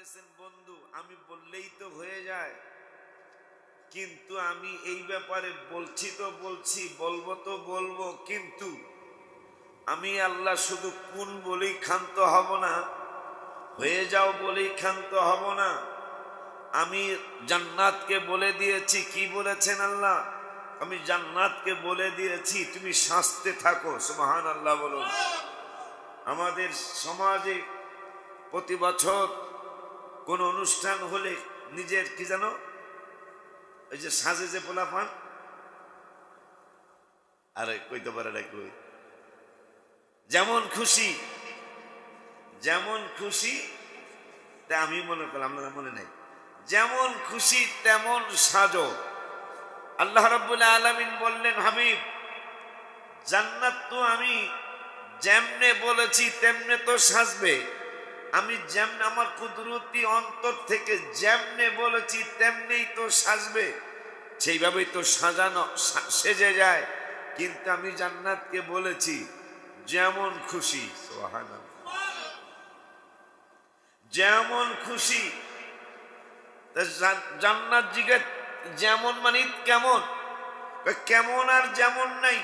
বলতেছেন বন্ধু আমি বললেই তো হয়ে যায়, কিন্তু আমি এই ব্যাপারে বলছি তো বলছি, বলবো তো বলবো, কিন্তু আমি আল্লাহ শুধু কোন বলেই ক্ষান্ত হব না, হয়ে যাও বলেই ক্ষান্ত হব না। আমি জান্নাতকে বলে দিয়েছি, কি বলেছেন আল্লাহ? আমি জান্নাতকে বলে দিয়েছি তুমি শাস্তে থাকো। সুবহানাল্লাহ বলুন। আমাদের সমাজে প্রতি বছর কোন অনুষ্ঠান হলে নিজের কি জানো, ওই যে সাজে যে পোলাপান, আরে কইতে পারে না, কই যেমন খুশি যেমন খুশি, তা আমি মনে করলাম আপনারা মনে নাই, যেমন খুশি তেমন সাজো। আল্লাহ রাব্বুল আলামিন বললেন, হাবিব জান্নাত তো আমি যেমনে বলেছি তেমনে তো সাজবে। আমি যেমনে আমার কুদরতি অন্তর থেকে যেমনে বলেছি তেমনেই তো সাজবে, সেইভাবেই তো সাজানো সেজে যায়। কিন্তু আমি জান্নাতকে বলেছি যেমন খুশি, সুবহানাল্লাহ, যেমন খুশি। জান্নাত জিজ্ঞেস যেমন মানে কেমন? কেমন আর যেমন নাই,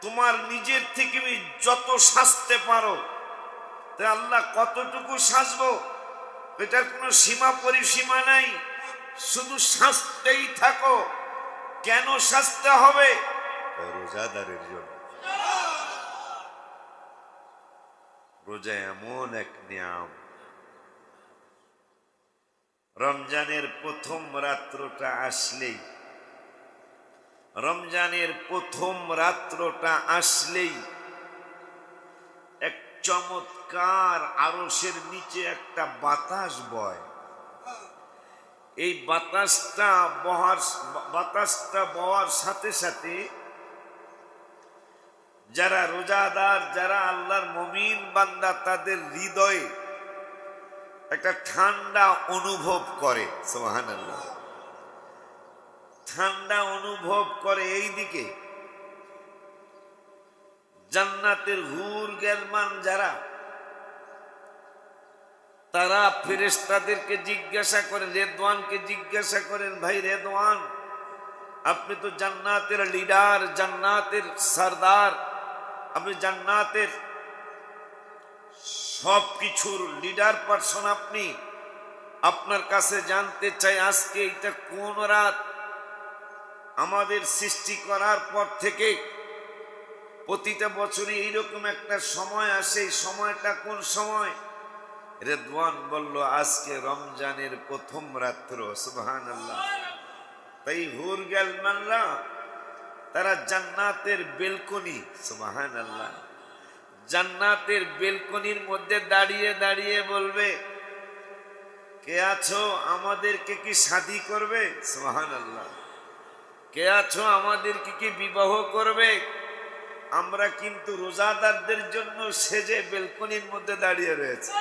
তোমার নিজের থেকে তুমি যত সাজতে পারো। আল্লাহ কতটুকু সাজবো এটার কোনো সীমা পরিসীমা নাই, শুধু সাজতেই থাকো। কেন সাজতে হবে? রোজাদারের জন্য। রোজা এমন এক নিয়াম, রমজানের প্রথম রাত্রটা আসলেই, রমজানের প্রথম রাত্রটা আসলেই এক চমৎকার আরশের নিচে একটা বাতাস বয়। এই বাতাসটা বওয়ার সাথে সাথে যারা রোজাদার, যারা আল্লাহর মুমিন বান্দা, তাদের হৃদয়ে একটা ঠান্ডা অনুভব করে। সুবহানাল্লাহ, ঠান্ডা অনুভব করে। এইদিকে জান্নাতের হুর গেলমান যারা, তারা ফেরেশতাদেরকে জিজ্ঞাসা করেন, রেদওয়ানকে জিজ্ঞাসা করেন, ভাই রেদওয়ান আপনি তো জান্নাতের লিডার, জান্নাতের সরদার, আপনি জান্নাতের সবকিছুর লিডার পারসন, আপনি, আপনার কাছে জানতে চাই আজকে এটা কোন রাত? আমাদের সৃষ্টি করার পর থেকে প্রতিটা বছরই এইরকম একটা সময় আসে, এই সময়টা কোন সময়? রেদওয়ান বলল আজকে রমজানের প্রথম রাত্র। সুবহানাল্লাহ। তাই হুর গেলমানরা তারা জান্নাতের বেলকনি, সুবহানাল্লাহ, জান্নাতের বেলকনির মধ্যে দাঁড়িয়ে দাঁড়িয়ে বলবে, কে আছো আমাদেরকে কি শাদী করবে? সুবহানাল্লাহ। কে আছো আমাদেরকে কি বিবাহ করবে? আমরা কিন্তু রোজাদারদের জন্য সেজে বেলকনির মধ্যে দাঁড়িয়ে রয়েছে।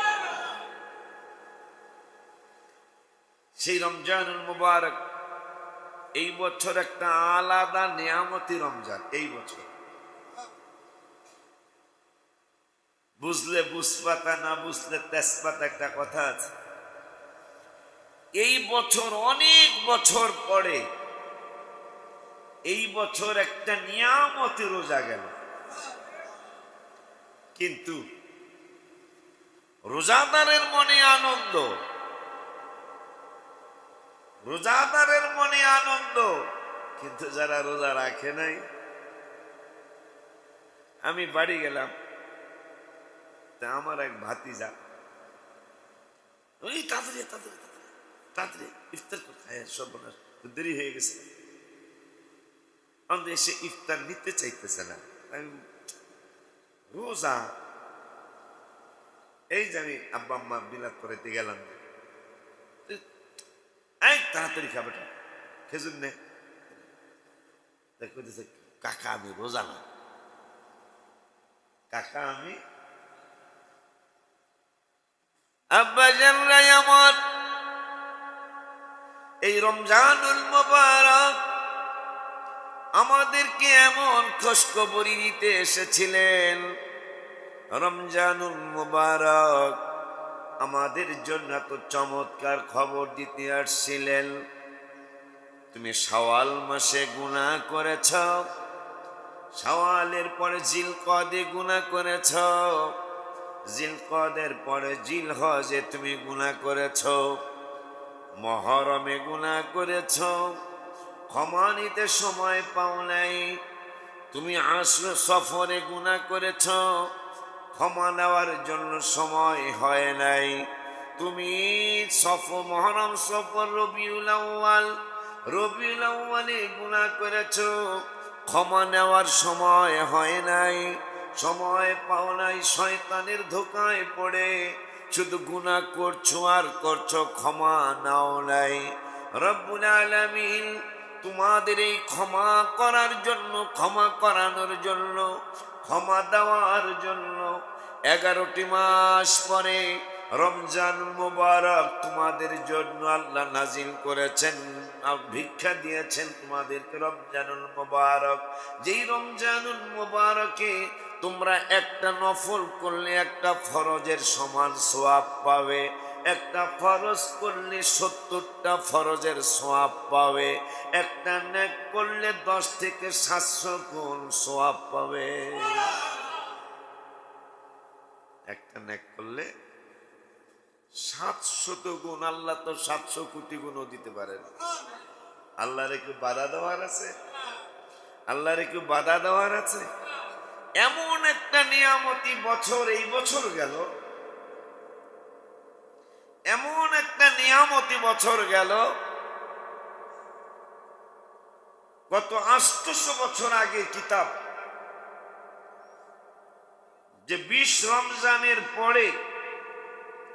সেই রমজানুল মুবারক এই বছর একটা আলাদা নিয়ামতি রমজান। এই বছর বুঝলে বুঝপাতা, না বুঝলে তেজপাতা, একটা কথা আছে। এই বছর অনেক বছর পরে এই বছর একটা নিয়ামতি রোজা গেল, কিন্তু রোজাদারের মনে আনন্দ, রোজাদারের মনে আনন্দ, কিন্তু যারা রোজা রাখে নাই। আমি বাড়ি গেলাম, তা আমার এক ভাতিজা ওই তাড়াতাড়ি তাড়াতাড়ি তাড়াতাড়ি ইফতার করতে, সর্বনাশ দেরি হয়ে গেছে, আমাদের এসে ইফতার নিতে চাইতেছে না। আমি রোজা, এই যে আমি আব্বা আম্মা বিলাত করাইতে গেলাম, এই তাড়াতাড়ি খাবারটা খেজুর নে। দেখতেছে কাকা আমি রোজা না, কাকা আমি। আব্বা জানরাই আমার এই রমজানুল মুবারক আমাদেরকে এমন খোশখবরি দিতে এসেছিলেন, রমজানুল মুবারক আমাদের জন্য এত চমৎকার খবর দিতে আসছিলেন। তুমি শাওয়াল মাসে গুনাহ করেছ, শাওয়ালের পরে জিলকদে গুনাহ করেছ, জিলকদের পরে জিলহজে তুমি গুনাহ করেছ, মুহরমে গুনাহ করেছ, ক্ষমা নিতে সময় পাও নাই। তুমি আসর সফরে গুনাহ করেছ, ক্ষমা নেওয়ার জন্য সময় হয় নাই। তুমি মুহররম, সফর, রবিউল আউয়ালে গুনাহ করেছ, ক্ষমা নেওয়ার সময় হয় নাই, সময় পাও নাই। শয়তানের ধোকায় পড়ে শুধু গুনাহ করছো আর করছো, ক্ষমা নাও নাই। রব্বুল আলামিন তোমাদের এই ক্ষমা করার জন্য, ক্ষমা করানোর জন্য, ক্ষমা দেওয়ার জন্য 11টি মাস পরে রমজান মুবারক তোমাদের জন্য আল্লাহ নাজিল করেছেন, ভিক্ষা দিয়েছেন তোমাদেরকে রমজানুল মুবারক। যেই রমজানুল মুবারকে তোমরা একটা নফল করলে একটা ফরজের সমান সওয়াব পাবে, একটা ফরজ করলে 70টা ফরজের সওয়াব পাবে, একটা নেক করলে 10 থেকে 700 গুণ সওয়াব পাবে। একটা নেক করলে 700 গুণ। আল্লাহ তো 700 কোটি গুণও দিতে পারেন। আল্লাহর একটু বাধা দেওয়ার আছে? আল্লাহর একটু বাধা দেওয়ার আছে? এমন একটা নিয়ামতি বছর এই বছর গেল, এমন একটা নিয়ামতি বছর গেল, গত 800 বছর আগে কিতাব, যে 20 রমজানের পরে,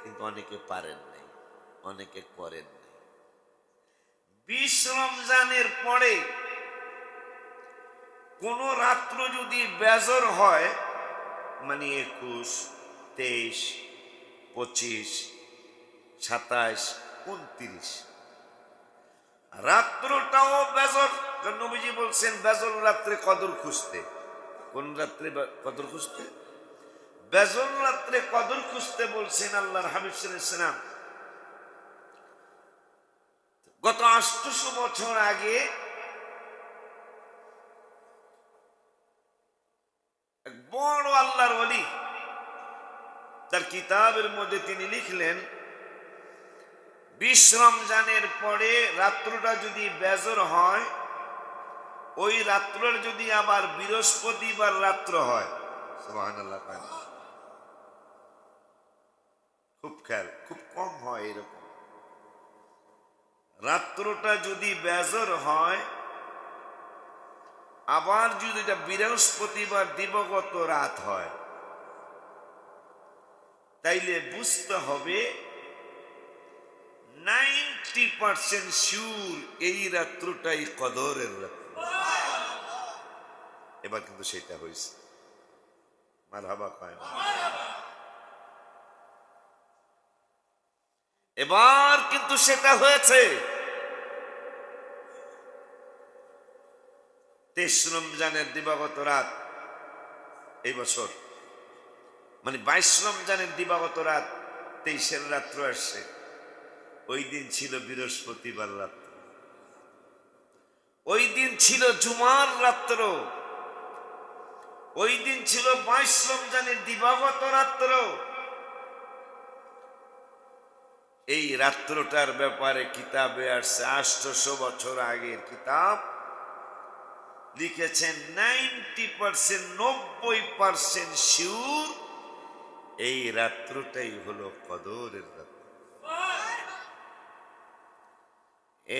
কিন্তু অনেকে পারেন নাই, অনেকে করেন নাই। 20 রমজানের পরে কোন রাত্র যদি বেজর হয়, মানে 21, 23, 25, 27, 29 রাত্রটাও বেজর। নবীজি বলছেন বেজর রাত্রে কদর খুঁজতে। কোন রাত্রে কদর খুঁজতে? বেজর রাত্রে কদর খুঁজতে বলছেন আল্লাহর হাবিব সাল্লাল্লাহু আলাইহি ওয়াসাল্লাম। গত 800 বছর আগে এক বড় আল্লাহর ওলি তার কিতাবের মধ্যে তিনি লিখলেন, 20 রমজানের পরে রাত্রটা যদি বেজর হয়, ওই রাত্রের যদি আবার বৃহস্পতিবার রাত্র হয়, সুবহানাল্লাহ, খুব খেয়াল, খুব কম হয় এরকম। রাত্রটা যদি বেজর হয়, আবার যদি এটা বৃহস্পতিবার দিবগত রাত হয়, তাইলে বুঝতে হবে 90% শিওর এই রাত্রটাই কদরের রাত্র। এবার কিন্তু সেটা হয়েছে। মারহাবা কয় না? এবার কিন্তু সেটা হয়েছে। 23 রমজানের দিবাগত রাত এই বছর, মানে 22 রমজানের দিবাগত রাত 23-এর রাত্র আসছে। ওই দিন ছিল বৃহস্পতিবার রাত্র, ওই দিন ছিল জুমার রাত্র, ওই দিন ছিল 22 রমজানের দিবাগত রাত্র। এই রাত্রটার ব্যাপারে কিতাবে আসছে, 800 বছর আগের কিতাব লিখেছেন 90%, 90% শিওর এই রাত্রটাই হলো কদরের রাত্র।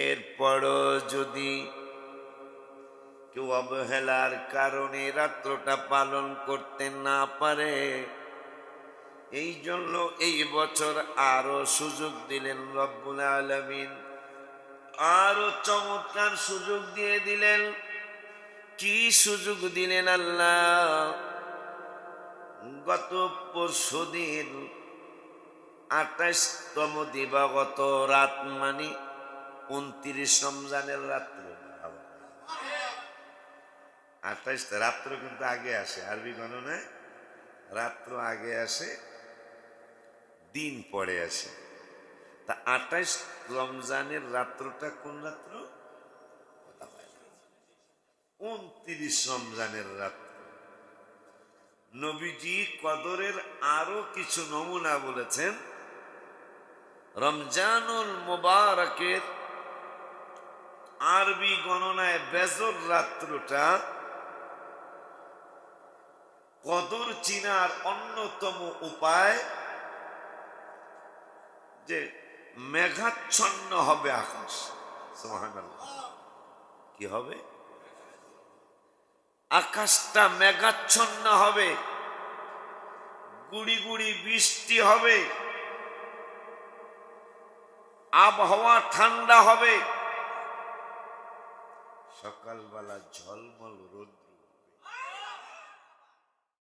এরপরও যদি কেউ অবহেলার কারণে রাত্রটা পালন করতে না পারে, এই জন্য এই বছর আরো সুযোগ দিলেন রব্বুল আলামিন, আরো চমৎকার সুযোগ দিয়ে দিলেন। কি সুযোগ দিলেন আল্লাহ? গত পরশুদিন 28তম দিবাগত রাত, মানে 29 রমজানের রাত্র। 28 রাত্র কিন্তু আগে আসে, আরবি গণনায় রাত্র আগে আসে। দিন পরে আসে। তা 28 রমজানের রাত্রটা কোন রাত্র? 29 রমজানের রাত্র। নবীজি কদরের আরো কিছু নমুনা বলেছেন। রমজানুল মুবারকের আরবি গণনায় বেজর রাত্রটা কদর চিনার অন্যতম উপায় যে মেঘাচ্ছন্ন হবে আকাশ। সুবহানাল্লাহ। কি হবে? আকাশটা মেঘাচ্ছন্ন হবে, গুড়ি গুড়ি বৃষ্টি হবে, আবহাওয়া ঠান্ডা হবে, সকালবেলা ঝলমল রোদ